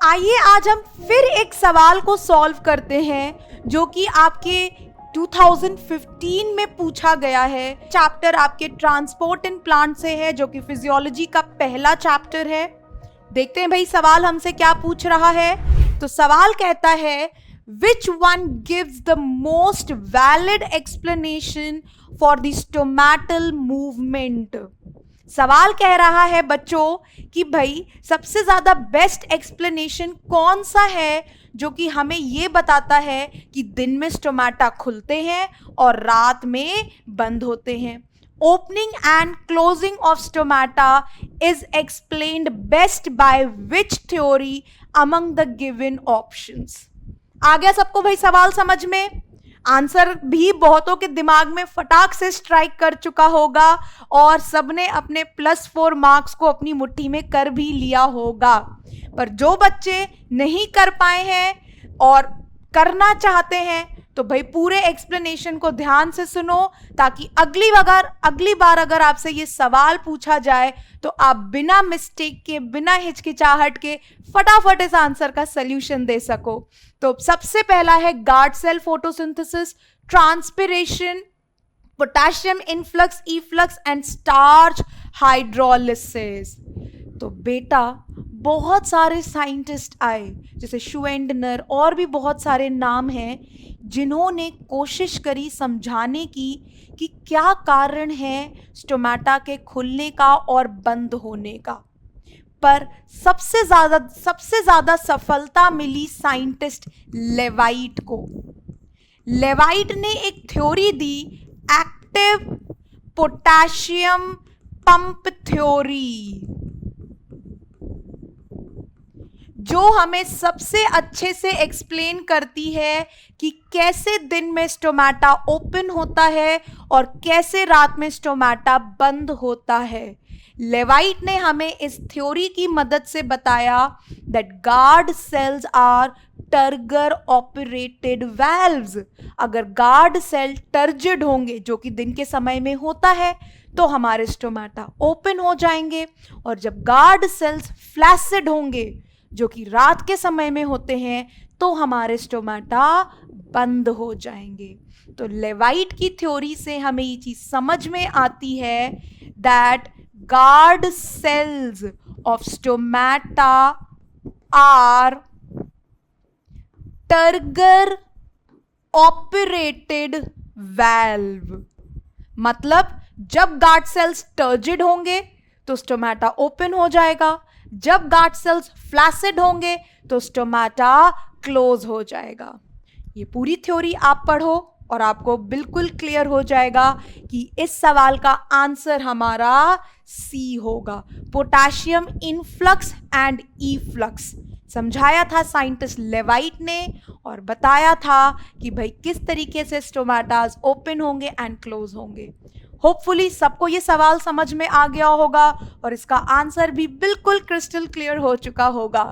आइए आज हम फिर एक सवाल को सॉल्व करते हैं जो कि आपके 2015 में पूछा गया है। चैप्टर आपके ट्रांसपोर्ट इन प्लांट से है जो कि फिजियोलॉजी का पहला चैप्टर है। देखते हैं भाई सवाल हमसे क्या पूछ रहा है। तो सवाल कहता है Which one gives the most valid explanation for the stomatal movement? सवाल कह रहा है बच्चों कि भाई सबसे ज्यादा बेस्ट एक्सप्लेनेशन कौन सा है जो कि हमें ये बताता है कि दिन में स्टोमाटा खुलते हैं और रात में बंद होते हैं। Opening and closing of stomata is explained best by which theory among the given options? आ गया सबको भाई सवाल समझ में? आंसर भी बहुतों के दिमाग में फटाक से स्ट्राइक कर चुका होगा और सबने अपने +4 मार्क्स को अपनी मुट्ठी में कर भी लिया होगा। पर जो बच्चे नहीं कर पाए हैं और करना चाहते हैं तो भाई पूरे एक्सप्लेनेशन को ध्यान से सुनो ताकि अगली बार अगर आपसे ये सवाल पूछा जाए तो आप बिना मिस्टेक के, बिना हिचकिचाहट के फटाफट इस आंसर का सल्यूशन दे सको। तो सबसे पहला है guard cell photosynthesis, transpiration, potassium influx, efflux and starch hydrolysis. तो बेटा बहुत सारे साइंटिस्ट आए जैसे शुवेंडनर और भी बहुत सारे नाम हैं जिन्होंने कोशिश करी समझाने की कि क्या कारण है स्टोमाटा के खुलने का और बंद होने का। पर सबसे ज्यादा सफलता मिली साइंटिस्ट लेवाइट को। लेवाइट ने एक थ्योरी दी, एक्टिव पोटेशियम पंप थ्योरी, जो हमें सबसे अच्छे से एक्सप्लेन करती है कि कैसे दिन में स्टोमाटा ओपन होता है और कैसे रात में स्टोमाटा बंद होता है। लेवाइट ने हमें इस थ्योरी की मदद से बताया that guard cells are turgor operated valves. अगर गार्ड सेल टर्जिड होंगे जो कि दिन के समय में होता है तो हमारे स्टोमाटा ओपन हो जाएंगे, और जब गार्ड सेल्स फ्लैसिड होंगे जो कि रात के समय में होते हैं तो हमारे स्टोमाटा बंद हो जाएंगे। तो लेवाइट की थ्योरी से हमें ये चीज समझ में आती है that guard cells of stomata are turgor operated valve. मतलब जब गार्ड सेल्स टर्जिड होंगे तो स्टोमाटा ओपन हो जाएगा, जब गार्ड सेल्स फ्लैसिड होंगे तो स्टोमाटा क्लोज हो जाएगा। ये पूरी थ्योरी आप पढ़ो और आपको बिल्कुल क्लियर हो जाएगा कि इस सवाल का आंसर हमारा सी होगा, पोटेशियम इनफ्लक्स एंड इफ्लक्स। समझाया था साइंटिस्ट लेवाइट ने और बताया था कि भाई किस तरीके से स्टोमाटास ओपन होंगे एंड क्लोज होंगे। होपफुली सबको ये सवाल समझ में आ गया होगा और इसका आंसर भी बिल्कुल क्रिस्टल क्लियर हो चुका होगा।